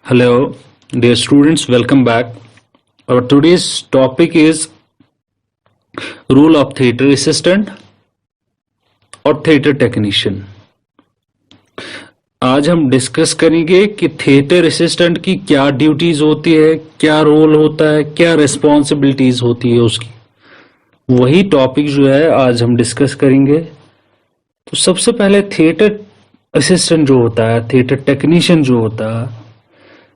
Hello, dear students, welcome back. Our today's topic is role of theater assistant और theater technician. आज हम discuss करेंगे कि theatre assistant की क्या ड्यूटीज होती है, क्या रोल होता है, क्या रिस्पॉन्सिबिलिटीज होती है उसकी। वही टॉपिक जो है आज हम डिस्कस करेंगे। तो सबसे पहले थिएटर असिस्टेंट जो होता है, थिएटर टेक्नीशियन जो होता है,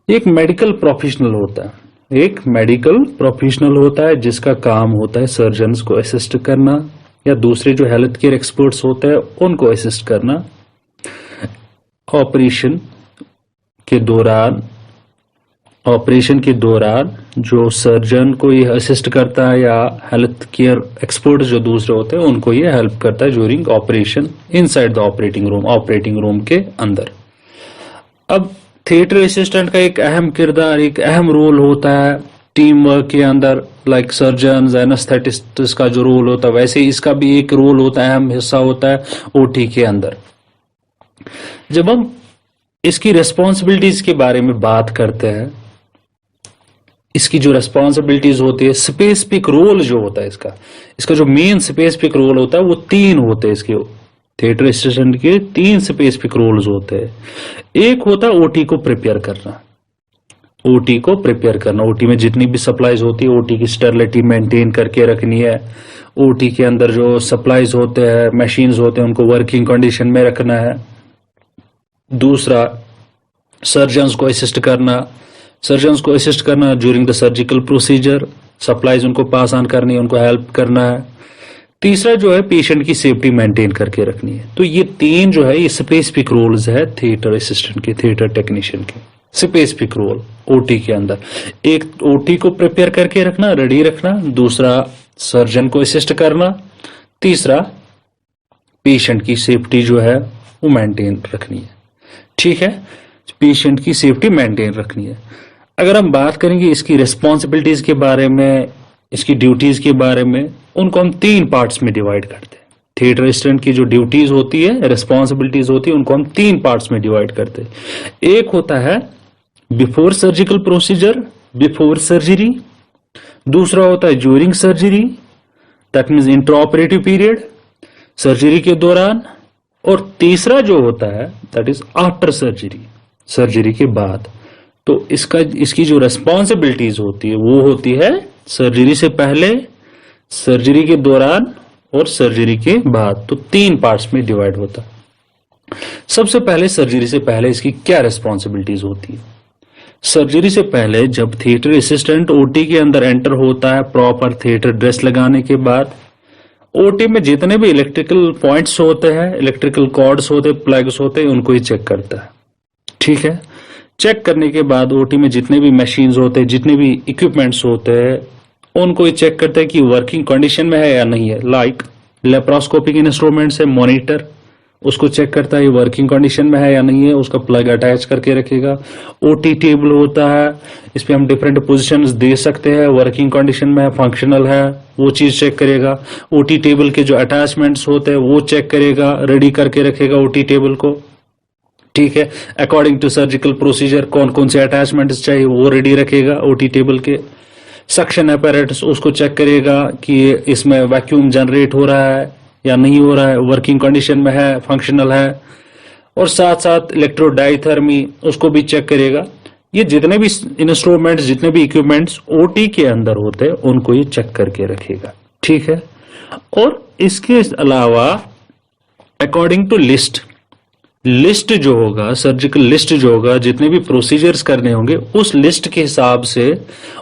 एक मेडिकल प्रोफेशनल होता है। एक मेडिकल प्रोफेशनल होता है जिसका काम होता है सर्जन्स को असिस्ट करना या दूसरे जो हेल्थ केयर एक्सपर्ट्स होते हैं उनको असिस्ट करना ऑपरेशन के दौरान जो सर्जन को ये असिस्ट करता है या हेल्थ केयर एक्सपर्ट जो दूसरे होते हैं उनको ये हेल्प करता है during operation inside the operating room के अंदर। अब थिएटर असिस्टेंट का एक अहम किरदार, एक अहम रोल होता है टीम वर्क के अंदर। लाइक सर्जन, एनेस्थेटिस्ट का जो रोल होता है वैसे इसका भी एक रोल होता है, अहम हिस्सा होता है ओटी के अंदर। जब हम इसकी रेस्पॉन्सिबिलिटीज के बारे में बात करते हैं, इसकी जो रेस्पॉन्सिबिलिटीज होती है, स्पेसिफिक रोल जो होता है इसका जो मेन स्पेसिफिक रोल होता है वो 3 होते हैं। इसके थिएटर असिस्टेंट के 3 स्पेसिफिक रोल्स होते हैं। एक होता है ओटी को प्रिपेयर करना। ओटी में जितनी भी सप्लाईज होती है ओटी की स्टेरिलिटी मेंटेन करके रखनी है। ओटी के अंदर जो सप्लाईज होते हैं, मशीन्स होते हैं, उनको वर्किंग कंडीशन में रखना है। दूसरा, सर्जन्स को असिस्ट करना during the surgical procedure, supplies उनको पास ऑन करनी है, उनको हेल्प करना है। तीसरा जो है पेशेंट की सेफ्टी मेंटेन करके रखनी है। तो ये 3 जो है ये स्पेसिफिक रोल्स है थिएटर असिस्टेंट के, थिएटर टेक्नीशियन के स्पेसिफिक रोल ओटी के अंदर। एक ओटी को प्रिपेयर करके रखना, रेडी रखना। दूसरा, सर्जन को असिस्ट करना। तीसरा, पेशेंट की सेफ्टी जो है वो मेंटेन रखनी है। ठीक है, पेशेंट की सेफ्टी मेंटेन रखनी है। अगर हम बात करेंगे इसकी रिस्पॉन्सिबिलिटीज के बारे में, इसकी ड्यूटीज के बारे में, उनको हम 3 पार्ट्स में डिवाइड करते हैं। थिएटर असिस्टेंट की जो ड्यूटीज होती है, रिस्पॉन्सिबिलिटीज होती है, उनको हम 3 पार्ट्स में डिवाइड करते हैं। एक होता है before surgical procedure, before surgery. दूसरा होता है during surgery, that means intraoperative period, surgery के दौरान। और तीसरा जो होता है that is after surgery, surgery के बाद। तो इसकी जो रेस्पॉन्सिबिलिटीज होती है वो होती है सर्जरी से पहले, सर्जरी के दौरान और सर्जरी के बाद। तो 3 पार्ट्स में डिवाइड होता है। सबसे पहले सर्जरी से पहले इसकी क्या रेस्पॉन्सिबिलिटीज होती है। सर्जरी से पहले जब थिएटर असिस्टेंट ओटी के अंदर एंटर होता है, प्रॉपर थिएटर ड्रेस लगाने के बाद, ओटी में जितने भी इलेक्ट्रिकल पॉइंट्स होते हैं, इलेक्ट्रिकल कॉर्ड्स होते हैं, प्लग्स होते हैं, उनको ही चेक करता है। ठीक है, चेक करने के बाद ओटी में जितने भी मशीन्स होते हैं, जितने भी इक्विपमेंट्स होते हैं, उनको ये चेक करता है कि वर्किंग कंडीशन में है या नहीं है। लाइक लेप्रोस्कोपिक इंस्ट्रूमेंट्स है, मॉनिटर, उसको चेक करता है ये वर्किंग कंडीशन में है या नहीं है, उसका प्लग अटैच करके रखेगा। ओटी टेबल होता है, इस पे हम डिफरेंट पोजीशंस दे सकते हैं, वर्किंग कंडीशन में है, फंक्शनल है, वो चीज चेक करेगा। ओटी टेबल के जो अटैचमेंट्स होते हैं वो चेक करेगा, रेडी करके रखेगा ओटी टेबल को। ठीक है, अकॉर्डिंग टू सर्जिकल प्रोसीजर कौन कौन से अटैचमेंट्स चाहिए वो रेडी रखेगा ओटी टेबल के। सक्शन अपैरेटस उसको चेक करेगा कि इसमें वैक्यूम जनरेट हो रहा है या नहीं हो रहा है, वर्किंग कंडीशन में है, फंक्शनल है। और साथ साथ इलेक्ट्रोडाइथर्मी उसको भी चेक करेगा। ये जितने भी इंस्ट्रूमेंट्स, जितने भी इक्विपमेंट्स ओटी के अंदर होते हैं उनको ये चेक करके रखेगा। ठीक है, और इसके अलावा अकॉर्डिंग टू लिस्ट जो होगा, सर्जिकल लिस्ट जो होगा, जितने भी प्रोसीजर्स करने होंगे उस लिस्ट के हिसाब से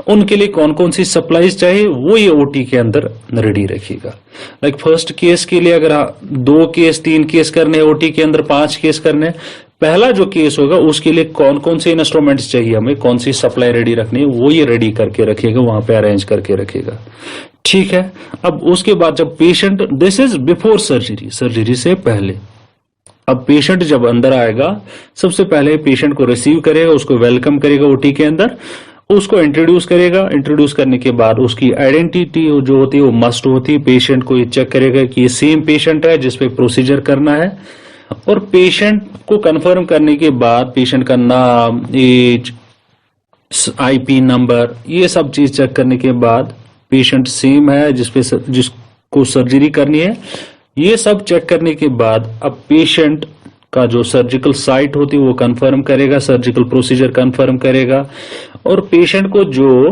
उनके लिए कौन कौन सी सप्लाईज चाहिए वो ये ओटी के अंदर रेडी रखिएगा। लाइक फर्स्ट केस के लिए अगर 2 केस 3 केस करने हैं ओटी के अंदर, 5 केस करने, पहला जो केस होगा उसके लिए कौन कौन से इंस्ट्रूमेंट्स चाहिए, हमें कौन सी सप्लाई रेडी रखनी है वो ये रेडी करके रखिएगा, वहां पे अरेंज करके रखिएगा। ठीक है, अब उसके बाद जब patient, this is before surgery, surgery से पहले। अब पेशेंट जब अंदर आएगा, सबसे पहले पेशेंट को रिसीव करेगा, उसको वेलकम करेगा ओटी के अंदर, उसको इंट्रोड्यूस करेगा। इंट्रोड्यूस करने के बाद उसकी आइडेंटिटी जो होती है वो मस्ट होती है। पेशेंट को ये चेक करेगा कि ये सेम पेशेंट है जिसपे प्रोसीजर करना है, और पेशेंट को कंफर्म करने के बाद पेशेंट का नाम, एज, आईपी नंबर, ये सब चीज चेक करने के बाद पेशेंट सेम है जिसको सर्जरी करनी है, ये सब चेक करने के बाद अब पेशेंट का जो सर्जिकल साइट होती है वो कंफर्म करेगा, सर्जिकल प्रोसीजर कंफर्म करेगा, और पेशेंट को जो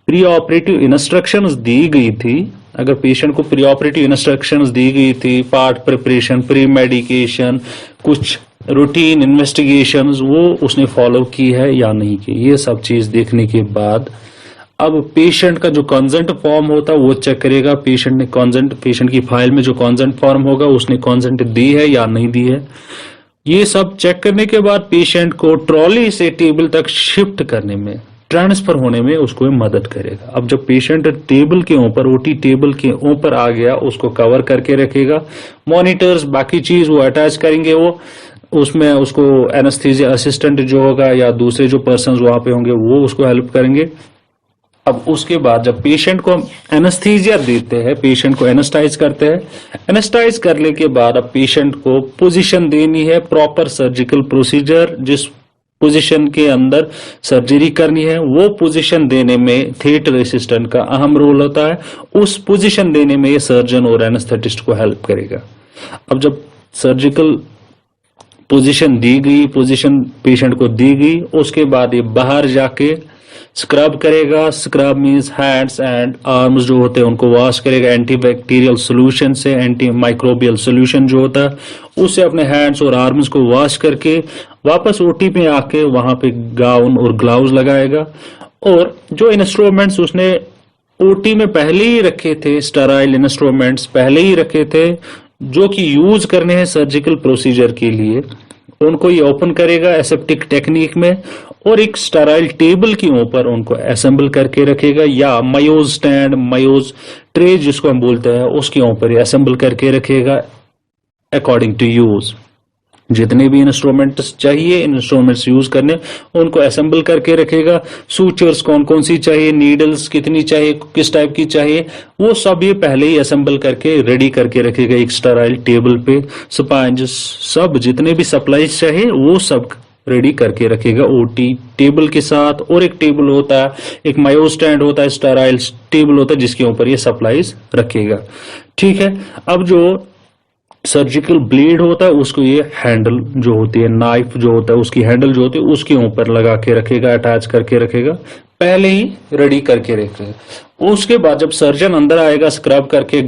प्री ऑपरेटिव इंस्ट्रक्शंस दी गई थी, अगर पेशेंट को प्री ऑपरेटिव इंस्ट्रक्शंस दी गई थी, पार्ट प्रिपरेशन, प्री मेडिकेशन, कुछ रूटीन इन्वेस्टिगेशंस, वो उसने फॉलो की है या नहीं की, ये सब चीज देखने के बाद अब पेशेंट का जो कंसेंट फॉर्म होता है वो चेक करेगा, पेशेंट की फाइल में जो कंसेंट फॉर्म होगा उसने कंसेंट दी है या नहीं दी है। ये सब चेक करने के बाद पेशेंट को ट्रॉली से टेबल तक शिफ्ट करने में, ट्रांसफर होने में उसको मदद करेगा। अब जब पेशेंट टेबल के ऊपर, ओटी टेबल के ऊपर आ गया, उसको कवर करके रखेगा, मॉनिटर्स बाकी चीज वो अटैच करेंगे, वो उसमें उसको एनेस्थीसिया असिस्टेंट जो होगा या दूसरे जो पर्सन वहां पे होंगे वो उसको हेल्प करेंगे। अब उसके बाद जब पेशेंट को एनेस्थीसिया देते हैं, पेशेंट को एनेस्टाइज करते हैं, एनेस्टाइज करने के बाद अब पेशेंट को पोजीशन देनी है, प्रॉपर सर्जिकल प्रोसीजर जिस पोजीशन के अंदर सर्जरी करनी है वो पोजीशन देने में थिएटर असिस्टेंट का अहम रोल होता है। उस पोजीशन देने में ये सर्जन और एनेस्थेटिस्ट को हेल्प करेगा। अब जब सर्जिकल पोजीशन दी गई, पोजीशन पेशेंट को दी गई, उसके बाद ये बाहर जाके स्क्रब करेगा। Scrub means hands and arms जो होते हैं उनको वॉश करेगा एंटीबैक्टीरियल सोल्यूशन से, एंटी माइक्रोबियल सोल्यूशन जो होता है उससे अपने हैंड्स और आर्म्स को वॉश करके वापस ओटी में आके वहां पे गाउन और ग्लव्स लगाएगा। और जो इंस्ट्रूमेंट्स उसने ओटी में पहले ही रखे थे, स्टेराइल इंस्ट्रूमेंट्स पहले ही रखे थे जो कि यूज करने हैं सर्जिकल प्रोसीजर के लिए, उनको ये ओपन करेगा एसेप्टिक टेक्निक में और एक स्टेराइल टेबल के ऊपर उनको असेंबल करके रखेगा, या मायोज स्टैंड, मायोज ट्रे जिसको हम बोलते हैं, उसके ऊपर ये असेंबल करके रखेगा अकॉर्डिंग टू यूज। जितने भी इंस्ट्रूमेंट्स चाहिए, इंस्ट्रूमेंट्स यूज करने, उनको असेंबल करके रखेगा। सूचर्स कौन कौन सी चाहिए, नीडल्स कितनी चाहिए, किस टाइप की चाहिए, वो सब ये पहले ही असेंबल करके रेडी करके रखेगा एक स्टेराइल टेबल पे। स्पंज, सब जितने भी सप्लाईज चाहिए वो सब रेडी करके रखेगा ओटी टेबल के साथ। और एक टेबल होता है, एक मायो स्टैंड होता है, स्टेराइल टेबल होता है जिसके ऊपर ये सप्लाईज रखेगा। ठीक है। अब जो सर्जिकल ब्लेड होता है उसको ये हैंडल जो होती है, नाइफ जो होता है उसकी हैंडल जो होती है उसके ऊपर लगा के रखेगा, अटैच करके रखेगा, पहले ही रेडी करके रखेगा। उसके बाद जब सर्जन अंदर आएगा स्क्रब करके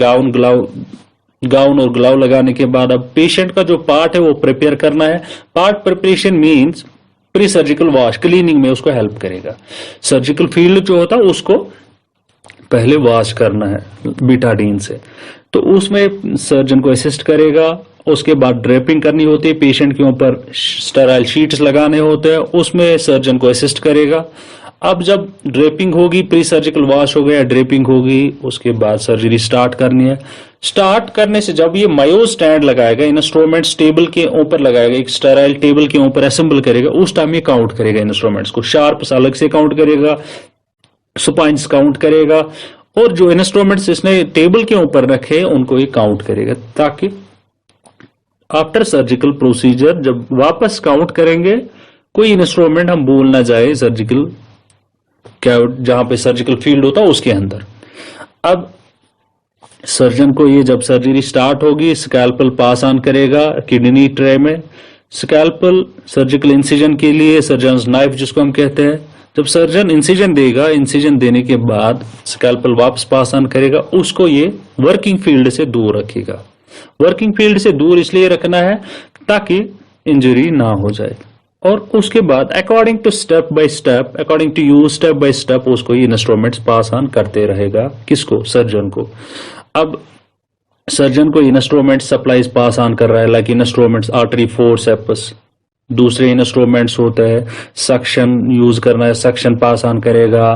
गाउन और ग्लव लगाने के बाद अब पेशेंट का जो पार्ट है वो प्रिपेयर करना है। Part preparation means pre surgical wash, cleaning में उसको हेल्प करेगा। सर्जिकल फील्ड जो होता है उसको पहले वॉश करना है बीटाडीन से, तो उसमें सर्जन को असिस्ट करेगा। उसके बाद ड्रेपिंग करनी होती है, पेशेंट के ऊपर स्टेराइल शीट्स लगाने होते हैं, उसमें सर्जन को असिस्ट करेगा। अब जब ड्रेपिंग होगी, प्री सर्जिकल वॉश हो गया, ड्रेपिंग होगी, उसके बाद सर्जरी स्टार्ट करनी है। स्टार्ट करने से जब ये मायो स्टैंड लगाएगा, इंस्ट्रूमेंट्स टेबल के ऊपर लगाएगा, एक स्टेराइल टेबल के ऊपर असेंबल करेगा, उस टाइम ये काउंट करेगा इंस्ट्रूमेंट्स को। शार्प्स अलग से काउंट करेगा, स्पाइन्स काउंट करेगा, और जो इंस्ट्रूमेंट्स इसने टेबल के ऊपर रखे उनको ये काउंट करेगा, ताकि आफ्टर सर्जिकल प्रोसीजर जब वापस काउंट करेंगे कोई इंस्ट्रूमेंट हम भूल ना जाए सर्जिकल क्या जहां पे सर्जिकल फील्ड होता है उसके अंदर। अब सर्जन को ये जब सर्जरी स्टार्ट होगी, स्कैल्पल पास ऑन करेगा किडनी ट्रे में। स्कैल्पल सर्जिकल इंसिजन के लिए सर्जन नाइफ जिसको हम कहते हैं, जब सर्जन इंसिजन देगा, इंसिजन देने के बाद स्कैल्पल वापस पास ऑन करेगा, उसको ये वर्किंग फील्ड से दूर रखेगा। वर्किंग फील्ड से दूर इसलिए रखना है ताकि इंजरी ना हो जाए। और उसके बाद according to step by step, according to use step by step उसको ये इंस्ट्रूमेंट्स पास ऑन करते रहेगा। किसको? सर्जन को। अब सर्जन को इंस्ट्रूमेंट सप्लाईज पास ऑन कर रहा है, लाइक इंस्ट्रूमेंट्स आर्टरी फोर्सेप्स, दूसरे इंस्ट्रूमेंट्स होते हैं, सक्शन यूज करना है, सक्शन पास ऑन करेगा,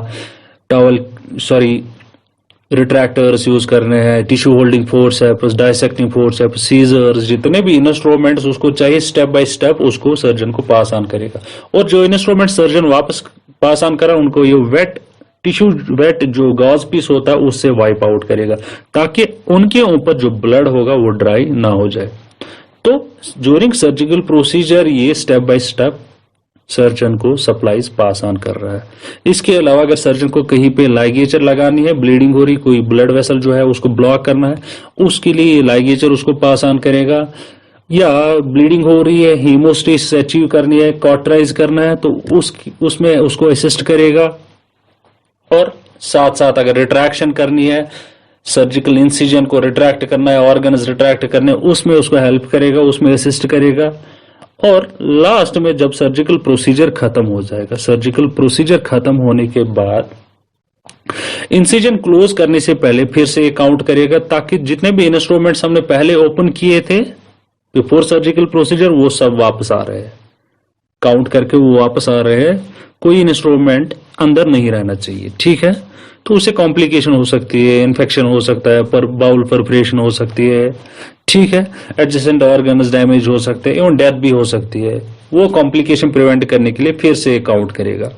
रिट्रैक्टर्स यूज करने हैं, tissue holding forceps, dissecting forceps, scissors, जितने भी इंस्ट्रूमेंट्स उसको चाहिए स्टेप बाय स्टेप उसको सर्जन को पास ऑन करेगा। और जो इंस्ट्रूमेंट सर्जन वापस पास ऑन करा उनको ये वेट जो गॉज पीस होता है उससे वाइप आउट करेगा, ताकि उनके ऊपर जो ब्लड होगा वो ड्राई ना हो जाए। तो ड्यूरिंग सर्जिकल प्रोसीजर ये स्टेप बाय स्टेप सर्जन को सप्लाईज पास ऑन कर रहा है। इसके अलावा अगर सर्जन को कहीं पे लाइगेचर लगानी है, ब्लीडिंग हो रही, कोई ब्लड वेसल जो है उसको ब्लॉक करना है, उसके लिए लाइगेचर उसको पास ऑन करेगा, या ब्लीडिंग हो रही है, हीमोस्टेसिस अचीव करनी है, कॉटराइज करना है, तो उसमें उसको असिस्ट करेगा। और साथ साथ अगर रिट्रैक्शन करनी है, सर्जिकल इंसिजन को रिट्रैक्ट करना है, ऑर्गन्स रिट्रैक्ट करने, उसमें उसको हेल्प करेगा, उसमें असिस्ट करेगा। और लास्ट में जब सर्जिकल प्रोसीजर खत्म हो जाएगा, सर्जिकल प्रोसीजर खत्म होने के बाद इंसिजन क्लोज करने से पहले फिर से काउंट करेगा, ताकि जितने भी इंस्ट्रूमेंट्स हमने पहले ओपन किए थे बिफोर सर्जिकल प्रोसीजर वो सब वापस आ रहे हैं, काउंट करके वो वापस आ रहे हैं, कोई इंस्ट्रूमेंट अंदर नहीं रहना चाहिए। ठीक है, तो उससे कॉम्प्लिकेशन हो सकती है, इन्फेक्शन हो सकता है, पर बाउल परफोरेशन हो सकती है, ठीक है, एडजेसेंट ऑर्गन्स डैमेज हो सकते हैं, एवं डेथ भी हो सकती है। वो कॉम्प्लिकेशन प्रिवेंट करने के लिए फिर से काउंट करेगा।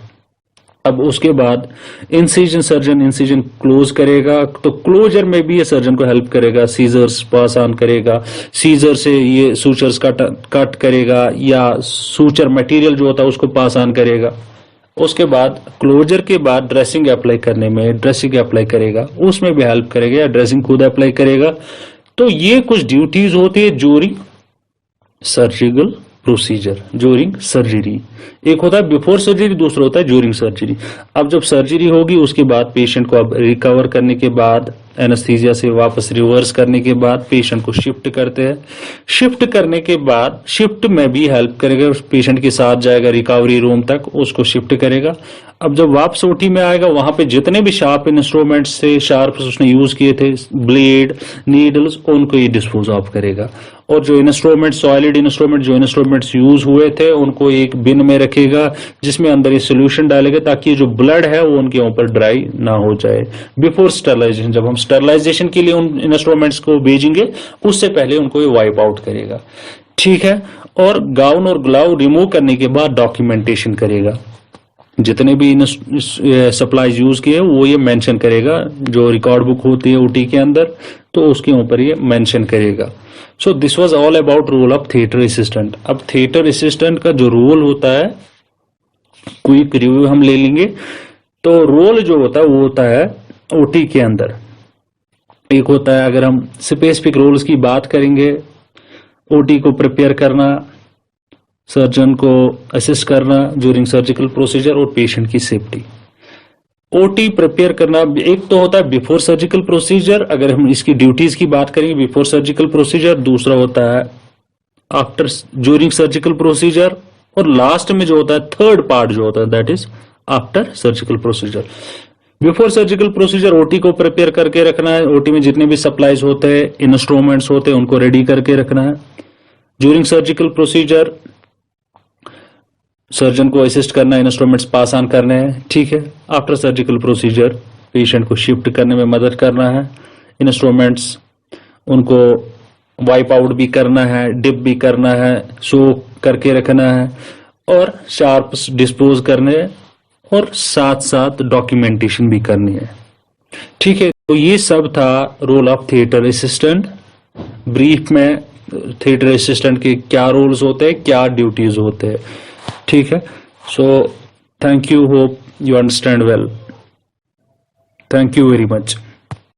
अब उसके बाद इंसिजन सर्जन इंसिजन क्लोज करेगा, तो क्लोजर में भी ये सर्जन को हेल्प करेगा, सीजर्स पास ऑन करेगा, सीजर से ये सूचर्स कट करेगा, या सूचर मटेरियल जो होता है उसको पास ऑन करेगा। उसके बाद क्लोजर के बाद ड्रेसिंग अप्लाई करने में ड्रेसिंग अप्लाई करेगा, उसमें भी हेल्प करेगा, या ड्रेसिंग खुद अप्लाई करेगा। तो ये कुछ ड्यूटीज होती है during surgical procedure, during surgery. एक होता है बिफोर सर्जरी, दूसरा होता है ड्यूरिंग सर्जरी। अब जब सर्जरी होगी उसके बाद पेशेंट को अब रिकवर करने के बाद, एनेस्थीसिया से वापस रिवर्स करने के बाद पेशेंट को शिफ्ट करते हैं। शिफ्ट करने के बाद शिफ्ट में भी हेल्प करेगा, पेशेंट के साथ जाएगा रिकवरी रूम तक, उसको शिफ्ट करेगा। अब जब वापस ओटी में आएगा, वहां पे जितने भी शार्प इंस्ट्रूमेंट्स थे, शार्प उसने यूज किए थे, ब्लेड, नीडल्स, उनको ये डिस्पोज ऑफ करेगा। और जो इंस्ट्रूमेंट, सॉलिड इंस्ट्रूमेंट, जो इंस्ट्रूमेंट्स यूज हुए थे उनको एक बिन में रखेगा, जिसमें अंदर ये सोल्यूशन डालेगा, ताकि जो ब्लड है वो उनके ऊपर ड्राई ना हो जाए। बिफोर स्टरलाइजेशन, जब हम स्टरलाइजेशन के लिए उन इंस्ट्रूमेंट्स को भेजेंगे, उससे पहले उनको ये वाइप आउट करेगा। ठीक है, और गाउन और ग्लव रिमूव करने के बाद डॉक्यूमेंटेशन करेगा, जितने भी सप्लाईज यूज किए वो ये मेंशन करेगा, जो रिकॉर्ड बुक होती है ओटी के अंदर, तो उसके ऊपर ये मेंशन करेगा। So this was all about role of theatre assistant. अब थिएटर असिस्टेंट का जो रोल होता है, क्विक रिव्यू हम ले लेंगे। तो रोल जो होता है वो होता है ओटी के अंदर, एक होता है, अगर हम स्पेसिफिक रोल्स की बात करेंगे, ओटी को प्रिपेयर करना, सर्जन को असिस्ट करना ड्यूरिंग सर्जिकल प्रोसीजर, और पेशेंट की सेफ्टी। ओटी प्रिपेयर करना एक तो होता है बिफोर सर्जिकल प्रोसीजर, अगर हम इसकी ड्यूटीज की बात करेंगे बिफोर सर्जिकल प्रोसीजर, दूसरा होता है आफ्टर ड्यूरिंग सर्जिकल प्रोसीजर, और लास्ट में जो होता है थर्ड पार्ट जो होता है that is after surgical procedure. Before surgical procedure OT को प्रिपेयर करके रखना है, ओटी में जितने भी सप्लाईज होते हैं, इंस्ट्रूमेंट्स होते हैं, उनको रेडी करके रखना है। ड्यूरिंग सर्जिकल प्रोसीजर सर्जन को असिस्ट करना है, इंस्ट्रूमेंट्स पास ऑन करने हैं। ठीक है, आफ्टर सर्जिकल प्रोसीजर पेशेंट को शिफ्ट करने में मदद करना है, इंस्ट्रूमेंट्स उनको वाइप आउट भी करना है, डिप भी करना है, सोक करके रखना है, और शार्प डिस्पोज करने, और साथ साथ डॉक्यूमेंटेशन भी करनी है। ठीक है, तो ये सब था role of theatre assistant. Brief में थिएटर असिस्टेंट के क्या रोल्स होते हैं, क्या ड्यूटीज होते हैं। ठीक है, so thank you, hope you understand well, thank you very much.